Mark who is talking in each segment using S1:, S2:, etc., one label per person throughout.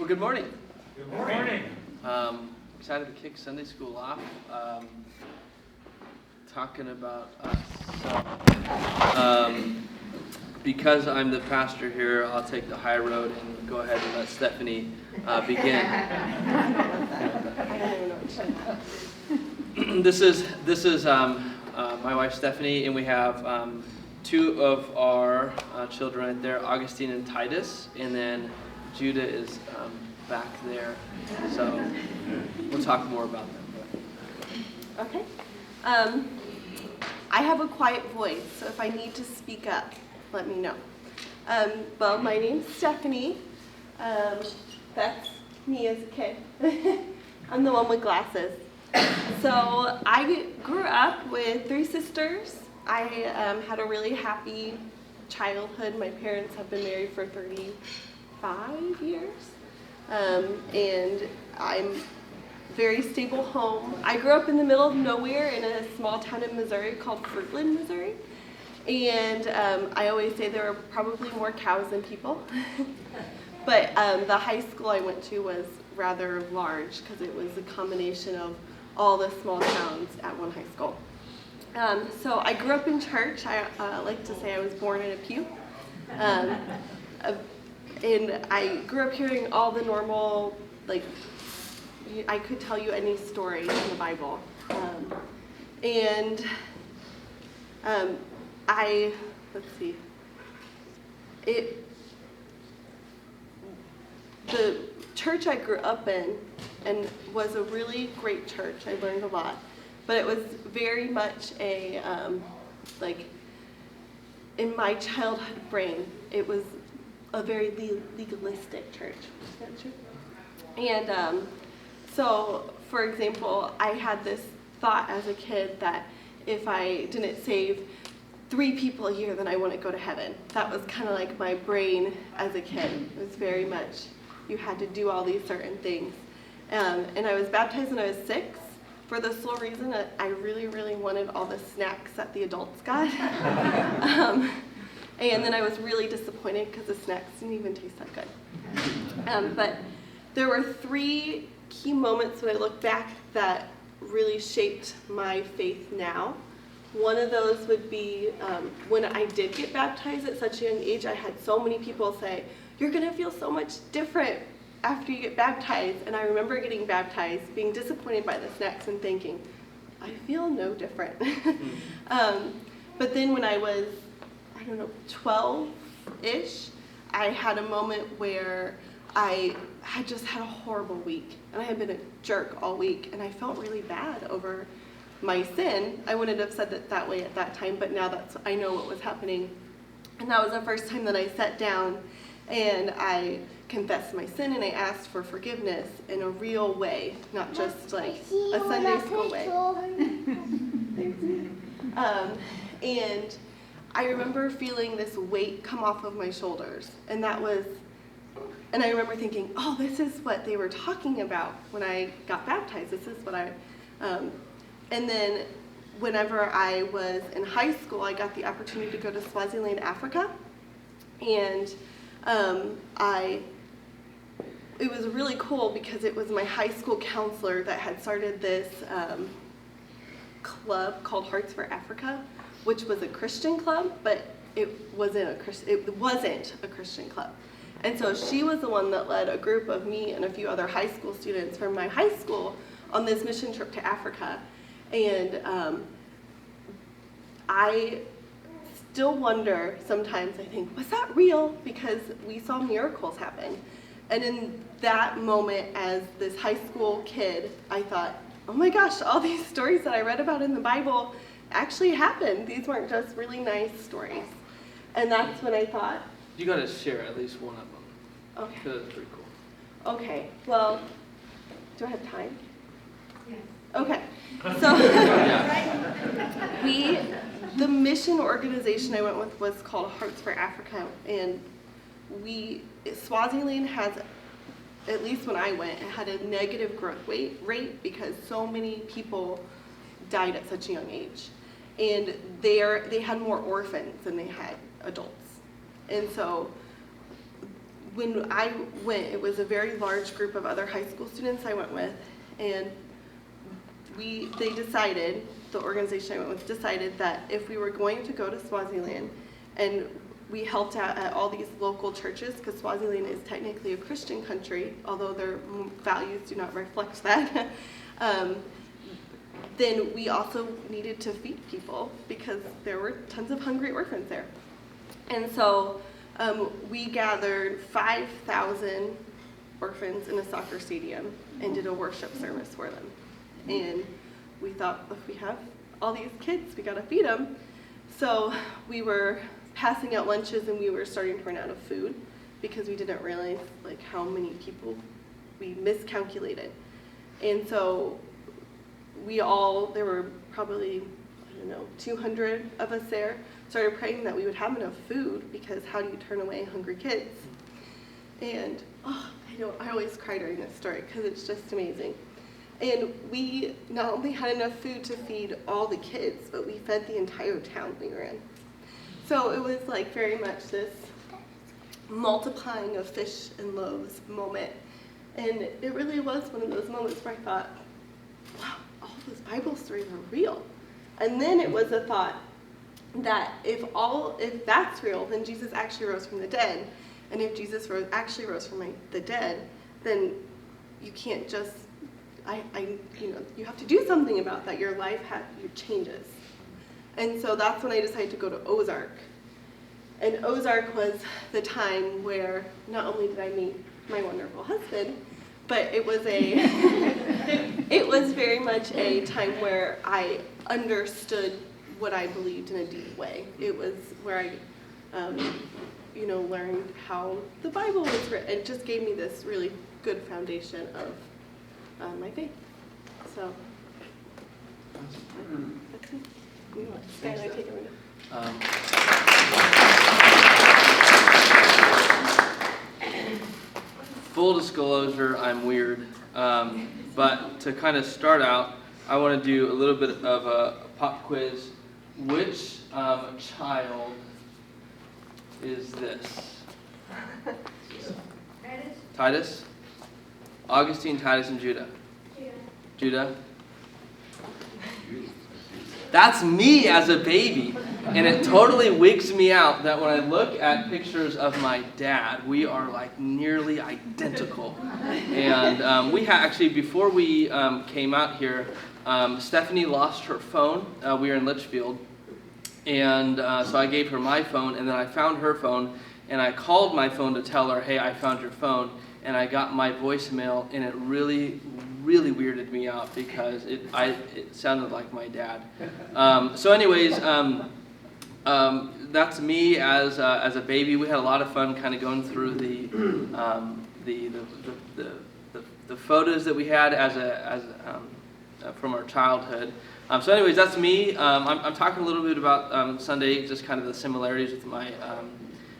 S1: Well, good morning.
S2: Good morning.
S1: Excited to kick Sunday school off. Talking about us. So, because I'm the pastor here, I'll take the high road and go ahead and let Stephanie begin. This is my wife Stephanie, and we have two of our children right there, Augustine and Titus, and then Judah is back there. So we'll talk more about them.
S3: Okay. I have a quiet voice, so if I need to speak up, let me know. Well, my name's Stephanie. That's me as a kid. I'm the one with glasses. So I grew up with three sisters. I had a really happy childhood. My parents have been married for 35 years. And I'm very stable home. I grew up in the middle of nowhere in a small town in Missouri called Fruitland, Missouri. And I always say there are probably more cows than people. But the high school I went to was rather large because it was a combination of all the small towns at one high school. So I grew up in church. I like to say I was born in a pew. And I grew up hearing all the normal, like, I could tell you any story in the Bible. The church I grew up in and was a really great church. I learned a lot. But it was very much a, in my childhood brain, it was a very legalistic church. Is that true? And so, for example, I had this thought as a kid that if I didn't save 3 people a year, then I wouldn't go to heaven. That was kind of like my brain as a kid. It was very much, you had to do all these certain things. And I was baptized when I was 6 for the sole reason that I really, really wanted all the snacks that the adults got. And then I was really disappointed because the snacks didn't even taste that good. But there were 3 key moments when I look back that really shaped my faith now. One of those would be when I did get baptized at such a young age. I had so many people say, "You're going to feel so much different after you get baptized." And I remember getting baptized, being disappointed by the snacks and thinking, I feel no different. But then when I was 12-ish, I had a moment where I had just had a horrible week, and I had been a jerk all week, and I felt really bad over my sin. I wouldn't have said it that way at that time, but now I know what was happening. And that was the first time that I sat down and I confessed my sin and I asked for forgiveness in a real way, not just like a Sunday school way. And I remember feeling this weight come off of my shoulders, and I remember thinking, oh, this is what they were talking about when I got baptized. This is what and then whenever I was in high school, I got the opportunity to go to Swaziland, Africa, and it was really cool because it was my high school counselor that had started this club called Hearts for Africa, which was a Christian club, but it wasn't a Christian club. And so she was the one that led a group of me and a few other high school students from my high school on this mission trip to Africa. And I still wonder sometimes, I think, was that real? Because we saw miracles happen. And in that moment, as this high school kid, I thought, oh my gosh, all these stories that I read about in the Bible actually happened. These weren't just really nice stories. And that's when I thought,
S1: You got to share at least one of them.
S3: okay.
S1: Because it's pretty cool.
S3: Okay, well, do I have time? Yes. Okay, so the mission organization I went with was called Hearts for Africa, and Swaziland has, at least when I went, it had a negative growth rate because so many people died at such a young age. And they had more orphans than they had adults. And so when I went, it was a very large group of other high school students I went with, and they decided, the organization I went with decided that if we were going to go to Swaziland, and we helped out at all these local churches, because Swaziland is technically a Christian country, although their values do not reflect that, then we also needed to feed people because there were tons of hungry orphans there. And so we gathered 5,000 orphans in a soccer stadium and did a worship service for them. And we thought, if we have all these kids, we gotta feed them. So we were passing out lunches and we were starting to run out of food because we didn't realize like how many people we miscalculated. And so there were probably, 200 of us there, started praying that we would have enough food, because how do you turn away hungry kids? And I always cry during this story because it's just amazing. And we not only had enough food to feed all the kids, but we fed the entire town we were in. So it was like very much this multiplying of fish and loaves moment. And it really was one of those moments where I thought, wow, all those Bible stories are real. And then it was a thought that if that's real, then Jesus actually rose from the dead. And if Jesus actually rose from the dead, then you can't just, you have to do something about that. Your life changes. And so that's when I decided to go to Ozark. And Ozark was the time where not only did I meet my wonderful husband, but it was it was very much a time where I understood what I believed in a deep way. It was where I, learned how the Bible was written. It just gave me this really good foundation of my faith. So that's it. Skyler, take it away.
S1: Full disclosure, I'm weird. But to kind of start out, I want to do a little bit of a pop quiz. Which child is this? Titus? Augustine, Titus, and Judah. Judah? That's me as a baby. And it totally wigs me out that when I look at pictures of my dad, we are like nearly identical. And we actually, before we came out here, Stephanie lost her phone. We were in Litchfield. And so I gave her my phone, and then I found her phone, and I called my phone to tell her, hey, I found your phone. And I got my voicemail, and it really, really weirded me out because it sounded like my dad. So anyways, that's me as a baby. We had a lot of fun kind of going through the photos that we had from our childhood. So anyways, that's me. I'm talking a little bit about Sunday, just kind of the similarities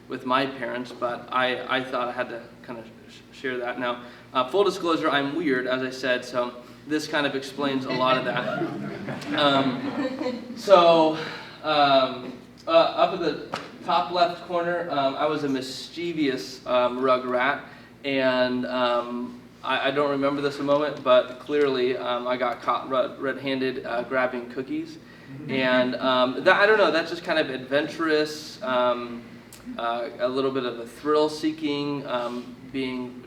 S1: with my parents, but I thought I had to kind of share that. Now, full disclosure, I'm weird, as I said, so this kind of explains a lot of that. Up at the top left corner, I was a mischievous rug rat, and I don't remember this a moment, but clearly I got caught red-handed grabbing cookies. And I don't know, that's just kind of adventurous, a little bit of a thrill-seeking,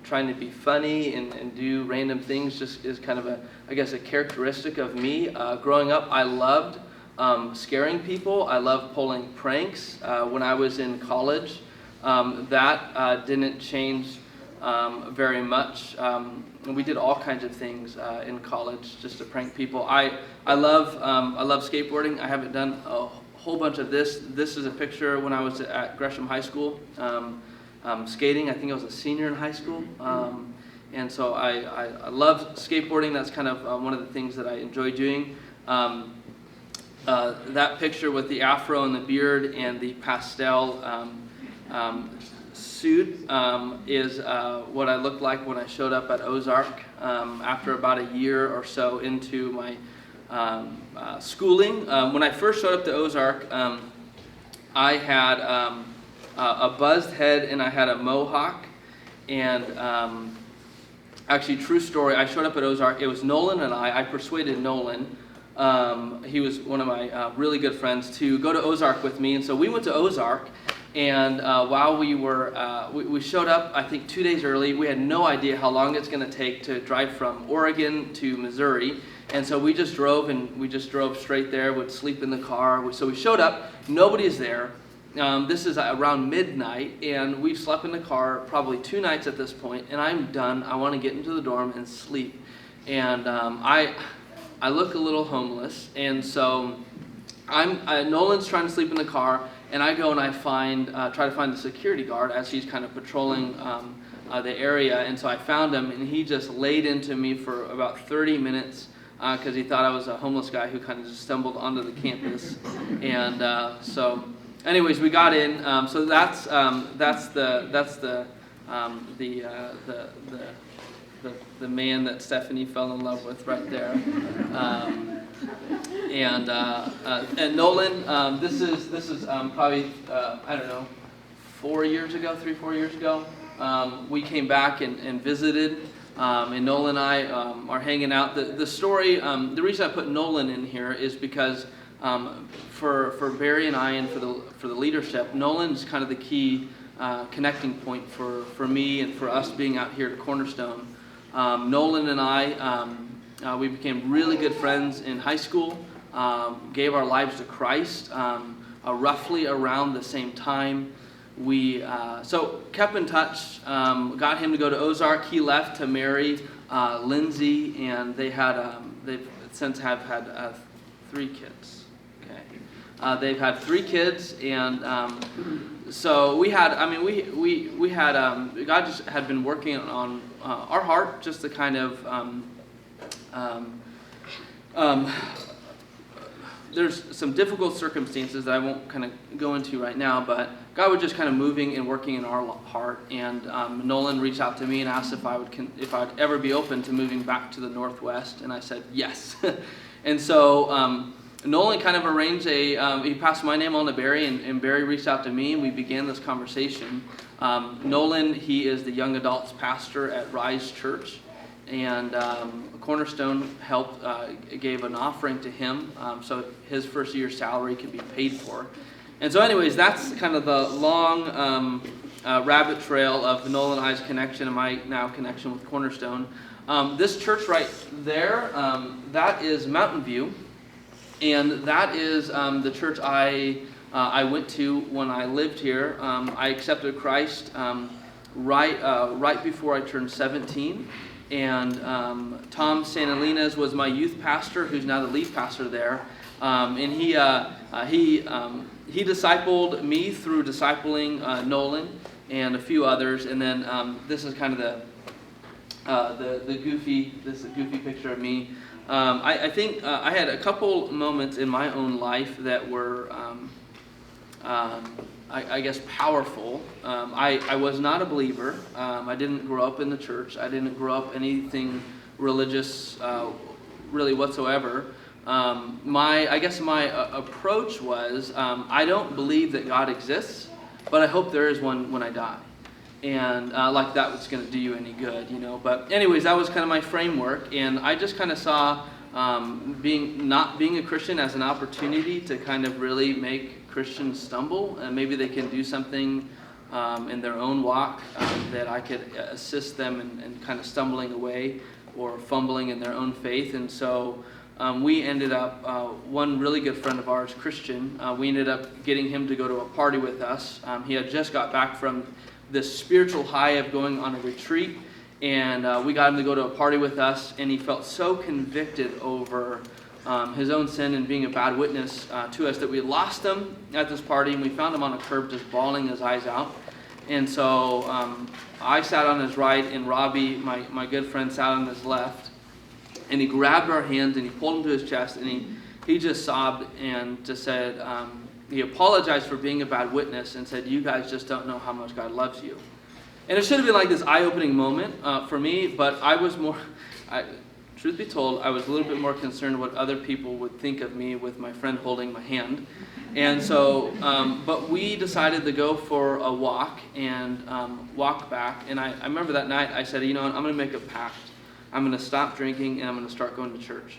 S1: trying to be funny and do random things just is kind of a characteristic of me. Growing up, I loved scaring people. I loved pulling pranks. When I was in college, that didn't change very much. We did all kinds of things in college just to prank people. I love skateboarding. I haven't done a whole bunch of this. This is a picture when I was at Gresham High School skating. I think I was a senior in high school. And so I love skateboarding. That's kind of one of the things that I enjoy doing. That picture with the afro and the beard and the pastel suit is what I looked like when I showed up at Ozark after about a year or so into my schooling. When I first showed up to Ozark, I had a buzzed head and I had a mohawk, And actually, true story, I showed up at Ozark. It was Nolan and I persuaded Nolan. He was one of my really good friends to go to Ozark with me. And so we went to Ozark. And while we were, we showed up, I think 2 days early. We had no idea how long it's going to take to drive from Oregon to Missouri. And so we just drove, and we just drove straight there, would sleep in the car. So we showed up, nobody's there. This is around midnight, and we've slept in the car probably 2 nights at this point, and I'm done. I want to get into the dorm and sleep. And I look a little homeless, and so Nolan's trying to sleep in the car, and I go and I try to find the security guard as he's kind of patrolling the area. And so I found him, and he just laid into me for about 30 minutes because he thought I was a homeless guy who kind of just stumbled onto the campus. And so, anyways, we got in. So that's the man that Stephanie fell in love with right there. And Nolan, this is probably I don't know, 4 years ago, 3-4 years ago. We came back and visited, and Nolan and I are hanging out. The story, the reason I put Nolan in here is because for Barry and I and for the leadership, Nolan's kind of the key connecting point for me and for us being out here at Cornerstone. Nolan and I, we became really good friends in high school, gave our lives to Christ roughly around the same time. We so kept in touch, got him to go to Ozark. He left to marry Lindsay, and they've since have had 3 kids. Okay, they've had 3 kids, and so we had. I mean, we had. God just had been working on our heart, just to kind of. There's some difficult circumstances that I won't kind of go into right now, but God was just kind of moving and working in our heart. And Nolan reached out to me and asked if I'd ever be open to moving back to the Northwest, and I said yes. And so Nolan kind of arranged he passed my name on to Barry, and Barry reached out to me, and we began this conversation. Nolan, he is the young adults pastor at Rise Church, and Cornerstone gave an offering to him, so his first year's salary could be paid for. And so anyways, that's kind of the long rabbit trail of Nolan and I's connection and my now connection with Cornerstone. This church right there, that is Mountain View, and that is the church I went to when I lived here. I accepted Christ right before I turned 17. And Tom Santalinas was my youth pastor, who's now the lead pastor there. And he discipled me through discipling Nolan and a few others. And then this is kind of the goofy picture of me. I think I had a couple moments in my own life that were I guess powerful. I was not a believer. I didn't grow up in the church. I didn't grow up anything religious really whatsoever. My approach was I don't believe that God exists, but I hope there is one when I die. And like that was going to do you any good, you know. But anyways, that was kind of my framework, and I just kind of saw not being a Christian as an opportunity to kind of really make Christians stumble, and maybe they can do something in their own walk that I could assist them in kind of stumbling away or fumbling in their own faith. And so we ended up, one really good friend of ours, Christian, we ended up getting him to go to a party with us. He had just got back from this spiritual high of going on a retreat, and we got him to go to a party with us, and he felt so convicted over his own sin and being a bad witness to us that we lost him at this party, and we found him on a curb just bawling his eyes out. And so I sat on his right, and Robbie, my good friend, sat on his left, and he grabbed our hands and he pulled him to his chest, and he just sobbed and just said, he apologized for being a bad witness and said, "You guys just don't know how much God loves you." And it should have been like this eye-opening moment for me, but I was more, truth be told, I was a little bit more concerned what other people would think of me with my friend holding my hand. And so, but we decided to go for a walk and walk back. And I remember that night I said, you know, I'm going to make a pact. I'm going to stop drinking and I'm going to start going to church.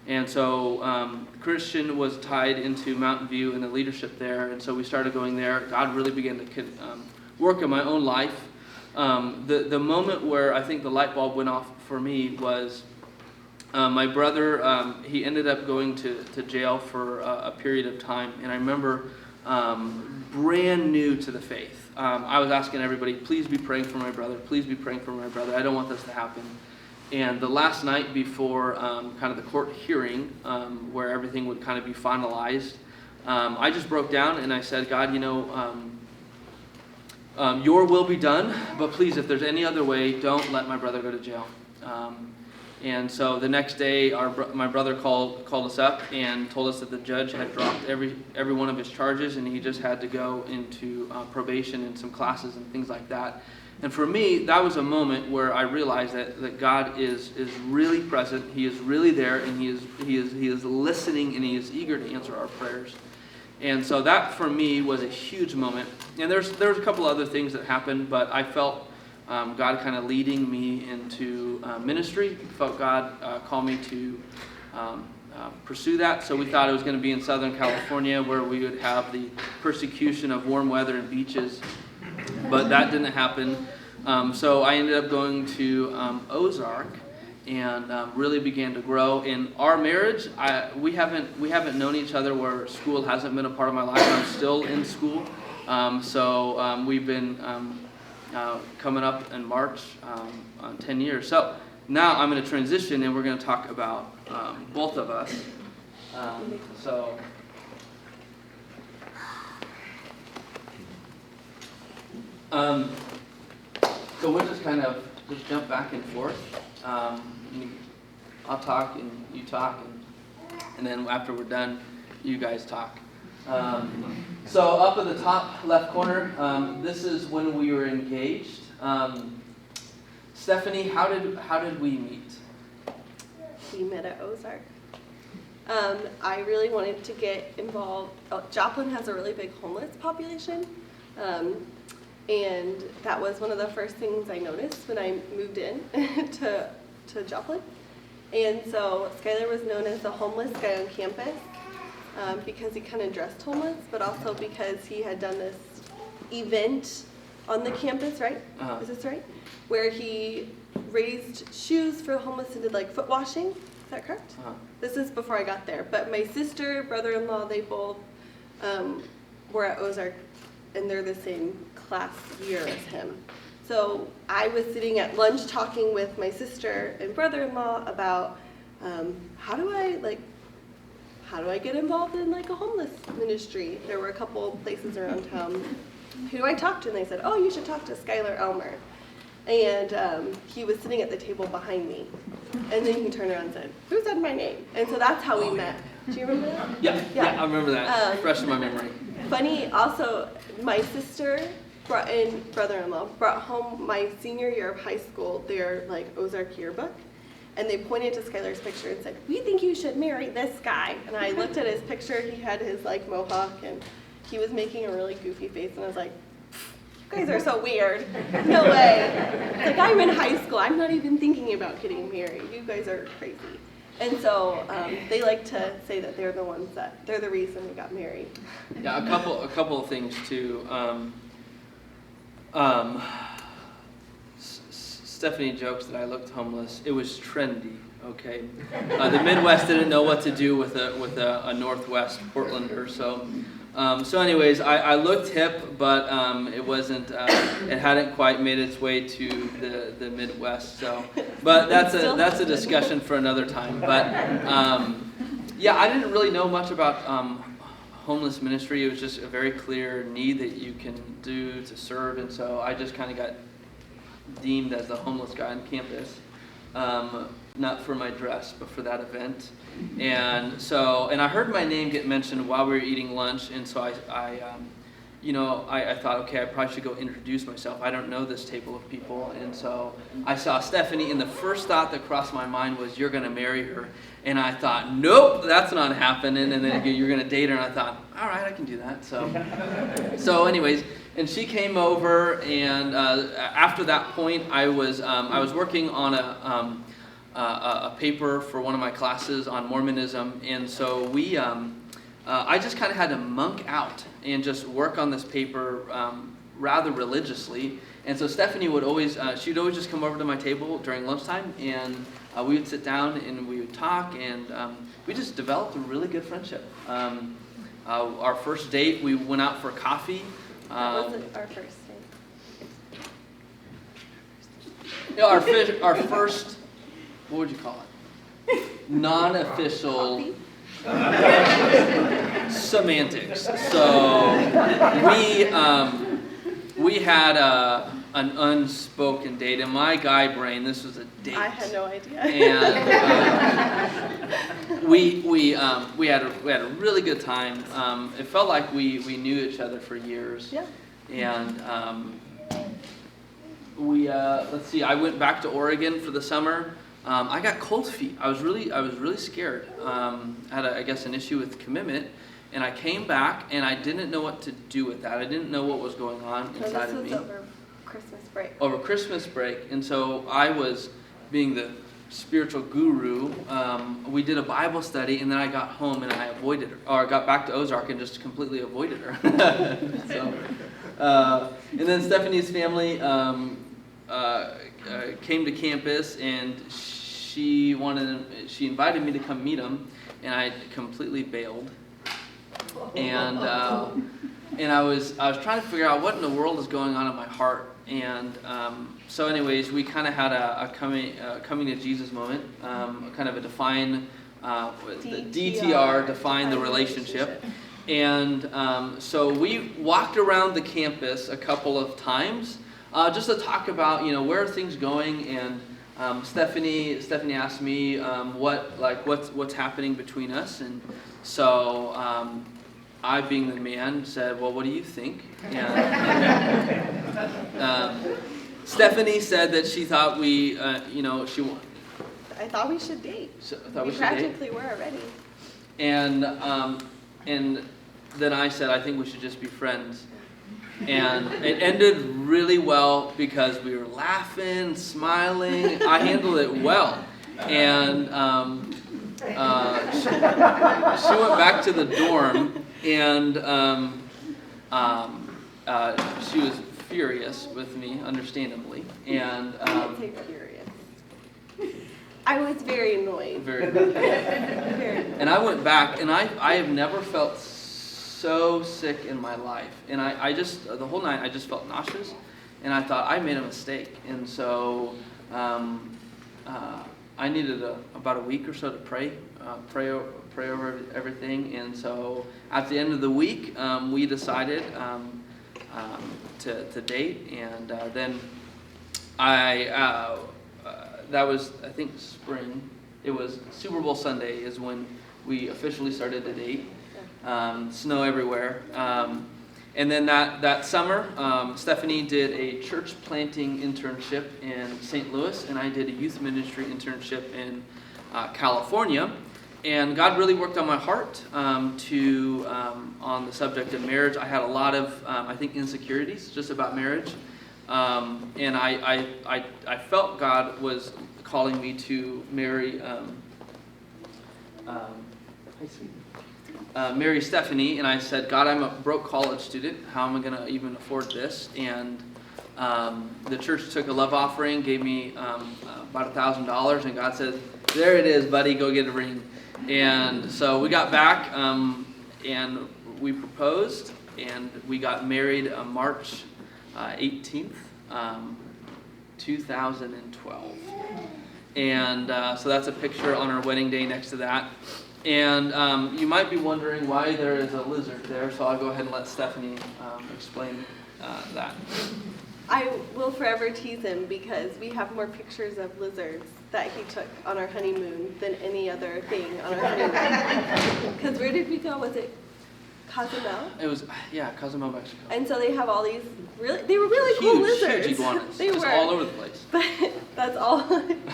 S1: And so Christian was tied into Mountain View and the leadership there. And so we started going there. God really began to work in my own life. The moment where I think the light bulb went off for me was my brother, he ended up going to jail for a period of time. And I remember brand new to the faith. I was asking everybody, please be praying for my brother. Please be praying for my brother. I don't want this to happen. And the last night before kind of the court hearing, where everything would kind of be finalized, I just broke down and I said, God, you know, your will be done, but please, if there's any other way, don't let my brother go to jail. And so the next day, my brother called us up and told us that the judge had dropped every one of his charges, and he just had to go into probation and some classes and things like that. And for me, that was a moment where I realized that God is really present. He is really there, and he is listening, and he is eager to answer our prayers. And so that for me was a huge moment. And there's a couple other things that happened, but I felt God kind of leading me into ministry. I felt God call me to pursue that. So we thought it was going to be in Southern California, where we would have the persecution of warm weather and beaches. But that didn't happen. So I ended up going to Ozark and really began to grow. In our marriage, we haven't known each other where school hasn't been a part of my life. I'm still in school. So we've been coming up in March on 10 years. So now I'm going to transition, and we're going to talk about both of us. So we'll just kind of just jump back and forth. I'll talk and you talk, and then after we're done, you guys talk. So up at the top left corner, this is when we were engaged. Stephanie, how did we meet?
S3: We met at Ozark. I really wanted to get involved. Joplin has a really big homeless population. And that was one of the first things I noticed when I moved in to Joplin. And so Skyler was known as the homeless guy on campus because he kind of dressed homeless, but also because he had done this event on the campus, right? Uh-huh. Is this right? Where he raised shoes for the homeless and did like foot washing. Is that correct? Uh-huh. This is before I got there. But my sister, brother-in-law, they both were at Ozark, and they're the same class year as him. So I was sitting at lunch talking with my sister and brother-in-law about how do I get involved in like a homeless ministry. There were a couple places around town. Who do I talk to? And they said, oh, you should talk to Skyler Elmer. And he was sitting at the table behind me. And then he turned around and said, who said my name? And so that's how we met. Do you remember that?
S1: Yeah, I remember that. Fresh in my memory.
S3: Funny, also, my sister and brother-in-law brought home my senior year of high school their like Ozark yearbook, and they pointed to Skyler's picture and said, we think you should marry this guy. And I looked at his picture. He had his like mohawk, and he was making a really goofy face, and I was like, you guys are so weird. No way. Like, I'm in high school. I'm not even thinking about getting married. You guys are crazy. And so they like to say that they're the reason we got married.
S1: Yeah, a couple of things too. Stephanie jokes that I looked homeless. It was trendy, okay? The Midwest didn't know what to do with a Northwest Portlander, so anyways, I looked hip, but it wasn't. It hadn't quite made its way to the Midwest. So, but that's a discussion for another time. But yeah, I didn't really know much about homeless ministry. It was just a very clear need that you can do to serve, and so I just kind of got deemed as the homeless guy on campus. Not for my dress, but for that event. And I heard my name get mentioned while we were eating lunch, and so I thought, okay, I probably should go introduce myself. I don't know this table of people. And so I saw Stephanie, and the first thought that crossed my mind was, you're going to marry her. And I thought, nope, that's not happening. And then you're going to date her. And I thought, all right, I can do that. So anyways, and she came over, and after that point, I was working on a paper for one of my classes on Mormonism. And so I just kind of had to monk out and just work on this paper rather religiously. And so Stephanie would she'd always just come over to my table during lunchtime, and we would sit down and we would talk, and we just developed a really good friendship. Our first date, we went out for coffee.
S3: That wasn't our first date.
S1: Our first, what would you call it? Non-official semantics. So we had an unspoken date. In my guy brain, this was a date.
S3: I had no idea.
S1: And we had a really good time. It felt like we knew each other for years.
S3: Yeah. And
S1: let's see. I went back to Oregon for the summer. I got cold feet. I was really scared. Had I guess an issue with commitment, and I came back and I didn't know what to do with that. I didn't know what was going on inside of me.
S3: This was over Christmas break.
S1: Over Christmas break, and so I was being the spiritual guru. We did a Bible study, and then I got home and I avoided her, or I got back to Ozark and just completely avoided her. And then Stephanie's family came to campus, and she invited me to come meet them, and I completely bailed. And I was trying to figure out what in the world is going on in my heart. And so anyways, we kind of had a coming to Jesus moment, kind of a define, DTR, define the relationship. And so we walked around the campus a couple of times just to talk about, where are things going. And Stephanie asked me what's happening between us. And so I, being the man, said, well, what do you think? And Stephanie said that she thought I
S3: thought we should date.
S1: We
S3: practically were already.
S1: And then I said, I think we should just be friends. And it ended really well because we were laughing, smiling. I handled it well. And she went back to the dorm, and she was furious with me, understandably. And
S3: I didn't say furious. I was very annoyed.
S1: Very annoyed. And I went back, and I have never felt so sick in my life. And I just, the whole night, I just felt nauseous. And I thought, I made a mistake. And so I needed about a week or so to pray over everything. And so at the end of the week, we decided to date. And then that was, I think, spring. It was Super Bowl Sunday is when we officially started to date. Snow everywhere. And then that summer, Stephanie did a church planting internship in St. Louis, and I did a youth ministry internship in California. And God really worked on my heart on the subject of marriage. I had a lot of, I think, insecurities just about marriage. And I felt God was calling me to marry marry Stephanie, and I said, God, I'm a broke college student. How am I going to even afford this? And the church took a love offering, gave me about $1,000, and God said, there it is, buddy, go get a ring. And so we got back, and we proposed, and we got married on March 18th, 2012. And so that's a picture on our wedding day next to that. And you might be wondering why there is a lizard there, so I'll go ahead and let Stephanie explain that.
S3: I will forever tease him because we have more pictures of lizards that he took on our honeymoon than any other thing on our honeymoon. Because where did we go? Was it Cozumel.
S1: It was, yeah, Cozumel, Mexico.
S3: And so they have all these they were really cool lizards.
S1: Huge iguanas,
S3: They
S1: just
S3: were
S1: all over the place.
S3: But that's all.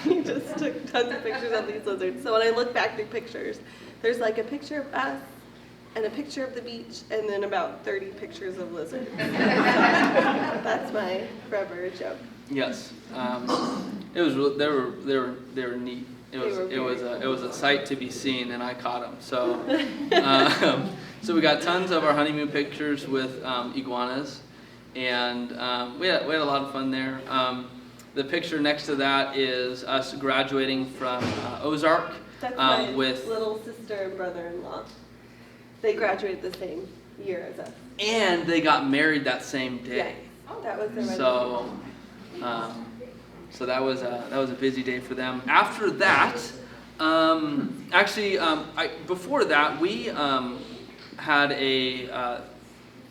S3: He just took tons of pictures of these lizards. So when I look back through pictures, there's like a picture of us and a picture of the beach, and then about 30 pictures of lizards. So that's my forever joke.
S1: Yes, it was. They were neat. It was a sight to be seen, and I caught them. So, so we got tons of our honeymoon pictures with iguanas, and we had a lot of fun there. The picture next to that is us graduating from Ozark.
S3: That's my
S1: with
S3: little sister and brother-in-law. They graduated the same year as us.
S1: And they got married that same day.
S3: Yeah, that was their wedding.
S1: So that was a busy day for them. After that, before that we had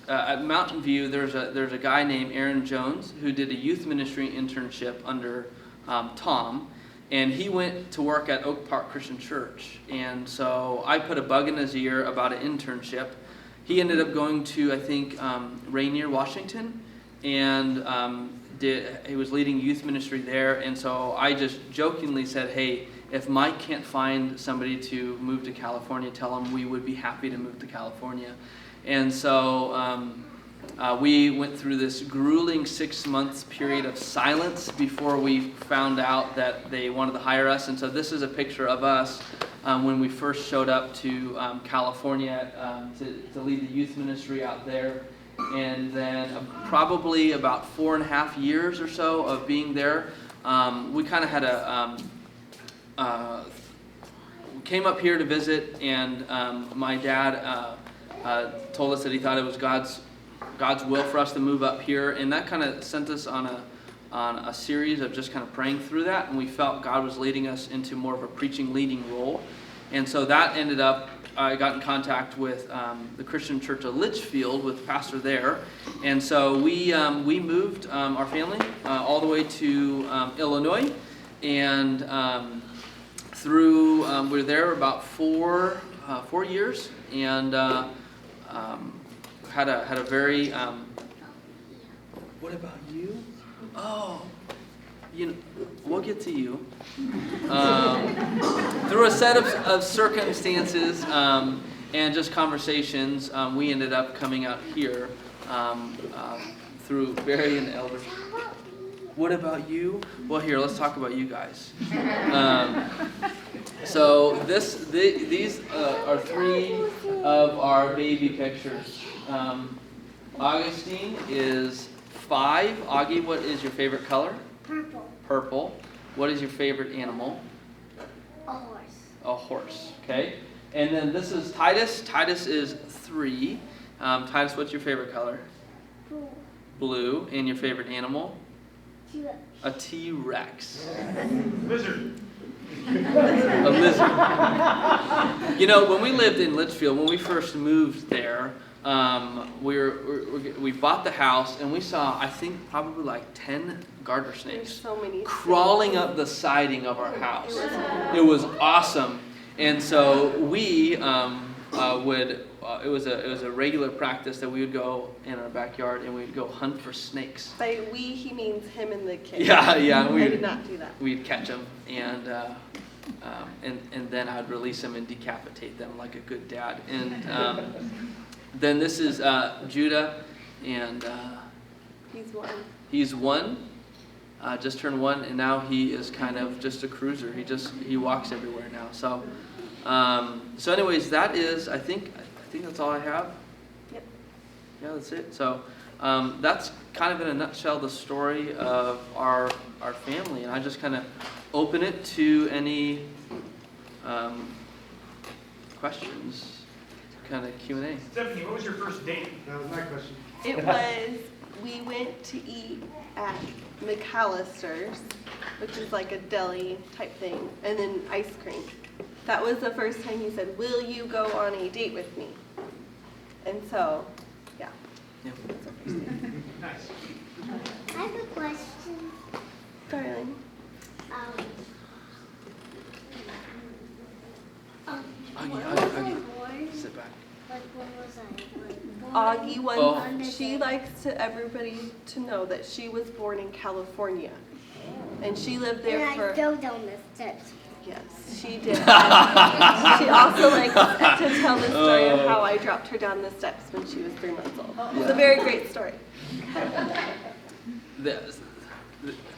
S1: at Mountain View. There's a guy named Aaron Jones who did a youth ministry internship under Tom, and he went to work at Oak Park Christian Church. And so I put a bug in his ear about an internship. He ended up going to, I think, Rainier, Washington, and he was leading youth ministry there. And so I just jokingly said, hey, if Mike can't find somebody to move to California, tell him we would be happy to move to California. And so we went through this grueling 6 months period of silence before we found out that they wanted to hire us. And so this is a picture of us when we first showed up to California to lead the youth ministry out there. And then probably about 4.5 years or so of being there, we kind of had came up here to visit, and my dad told us that he thought it was God's will for us to move up here, and that kind of sent us on a series of just kind of praying through that, and we felt God was leading us into more of a leading role. And so that ended up, I got in contact with the Christian Church of Litchfield, with the pastor there, and so we moved our family all the way to Illinois, and we were there about 4 years, and had a very what about you? Oh, we'll get to you. Through a set of circumstances and just conversations, we ended up coming out here through Barry and the elders. What about you? Well, here, let's talk about you guys. So these are 3 of our baby pictures. Augustine is 5. Augie, what is your favorite color?
S2: Purple.
S1: Purple. What is your favorite animal?
S2: A horse.
S1: A horse. Okay. And then this is Titus. Titus is 3. Titus, what's your favorite color?
S2: Blue.
S1: Blue. And your favorite animal?
S2: T-Rex.
S1: A T-Rex.
S4: Lizard.
S1: A lizard. When we lived in Litchfield, when we first moved there, we bought the house, and we saw, I think, probably like 10 garter snakes.
S3: There's so many
S1: crawling up the siding of our house. It was awesome. And so we it was a regular practice that we would go in our backyard and we'd go hunt for snakes.
S3: By we, he means him and the kids.
S1: Yeah.
S3: I did not do that.
S1: We'd catch them, and then I'd release them and decapitate them like a good dad. And then this is Judah, and he's 1. Just turned 1, and now he is kind of just a cruiser. He walks everywhere now. So anyways, that is, I think that's all I have.
S3: Yep.
S1: Yeah, that's it. So that's kind of in a nutshell the story of our family, and I just kind of open it to any questions, kind of Q&A.
S4: Stephanie, what was your first date?
S5: That was my question.
S3: It was, we went to eat at McAllister's, which is like a deli type thing, and then ice cream. That was the first time he said, will you go on a date with me? And so, yeah.
S4: Nice.
S2: I have a question.
S3: Darling.
S1: Augie,
S2: What was
S1: Augie.
S2: the horse?
S1: Sit back.
S2: Like, when was I? Like, born?
S3: Augie
S1: Oh.
S3: wants, she likes to everybody to know that she was born in California. And she lived there
S2: And I
S3: for,
S2: fell down the steps.
S3: yes, she did. She also likes to tell the story of how I dropped her down the steps when she was 3 months old. It's a very great story.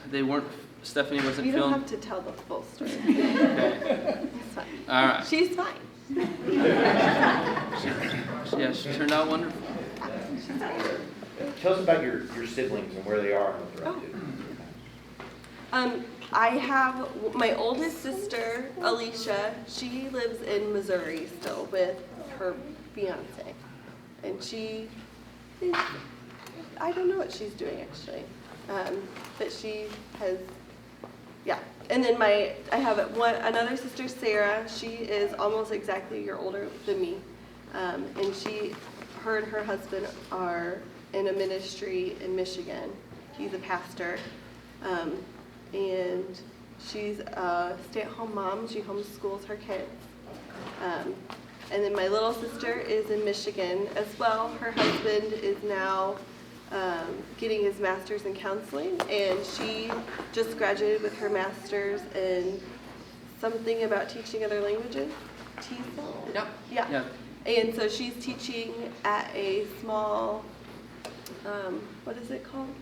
S1: They weren't, Stephanie wasn't
S3: You don't
S1: feeling.
S3: have to tell the full story.
S1: Okay.
S3: It's fine.
S1: All right.
S3: She's fine.
S1: Yeah, she turned out wonderful.
S5: Tell us about your siblings and where they are and what they're up to.
S3: I have my oldest sister, Alicia. She lives in Missouri still with her fiance. And she is, I don't know what she's doing actually. But she has, yeah. And then I have another sister, Sarah. She is almost exactly a year older than me. And her and her husband are in a ministry in Michigan. He's a pastor. And she's a stay-at-home mom. She homeschools her kids. And then my little sister is in Michigan as well. Her husband is now getting his master's in counseling, and she just graduated with her master's in something about teaching other languages. TESOL?
S1: Yep.
S3: Yeah.
S1: Yeah.
S3: And so she's teaching at a small, what is it called?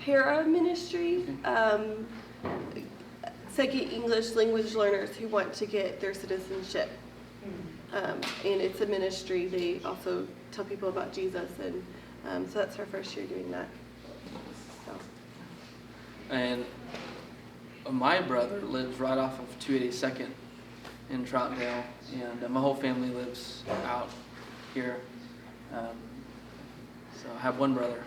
S3: Para ministry. Second English language learners who want to get their citizenship. And it's a ministry. They also tell people about Jesus, and so that's her first year doing that. So.
S1: And my brother lives right off of 282nd in Troutdale, and my whole family lives out here. So I have one brother.